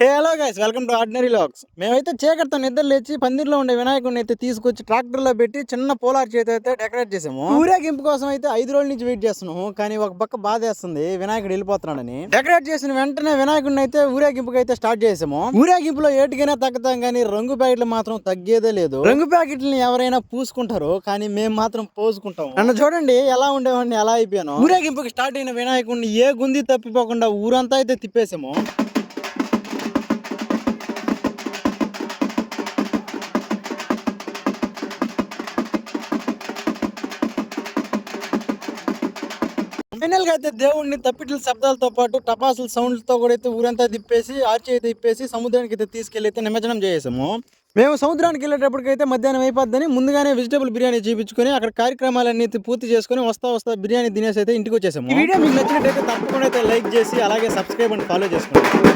Hello guys, welcome to ordinary logs. మేమైతే చీకటితో నిద్ర లేచి పందిరిలో ఉండే వినాయకుడిని అయితే తీసుకొచ్చి ట్రాక్టర్ లో పెట్టి చిన్న పోలార్ చేతి అయితే డెకరేట్ చేసాము. ఊరేగింపు కోసం అయితే 5 రోజుల నుంచి వెయిట్ చేస్తున్నాము. కానీ ఒక పక్క బాధేస్తుంది, వినాయకుడు వెళ్ళిపోతున్నాడని. డెకరేట్ చేసిన వెంటనే వినాయకుడిని అయితే ఊరేగింపుకి అయితే స్టార్ట్ చేసాము. ఊరేగింపులో ఏటికైనా తగ్గుతాం, కానీ రంగు ప్యాకెట్లు మాత్రం తగ్గేదే లేదు. రంగు ప్యాకెట్లని ఎవరైనా పూసుకుంటారు, కానీ మేము మాత్రం పోసుకుంటాము. నన్ను చూడండి ఎలా ఉండేవాడిని, ఎలా అయిపోయాను. ఊరేగింపుకి స్టార్ట్ అయిన వినాయకుడిని ఏ గుంది తప్పిపోకుండా ఊరంతా అయితే తిప్పేసాము. ఫైనల్ గా అయితే దేవుడిని తప్పిట్ల శబ్దాలతో పాటు టపాసుల సౌండ్లతో కూడా అయితే ఊరంతా తిప్పేసి ఆర్చి అయితే తిప్పేసి సముద్రానికి అయితే తీసుకెళ్లి అయితే నిమజ్జనం చేసాము. మేము సముద్రానికి వెళ్ళేటప్పటికైతే మధ్యాహ్నం అయిపోద్దని ముందుగానే వెజిటబుల్ బిర్యానీ చూపించుకొని అక్కడ కార్యక్రమాలన్నీ పూర్తి చేసుకుని వస్తా బిర్యానీ తినేసి అయితే ఇంటికి వచ్చేసాము. ఈ వీడియో మీకు నచ్చినట్టయితే తప్పకుండా అయితే లైక్ చేసి అలాగే సబ్స్క్రైబ్ అండ్ ఫాలో చేసుకోండి.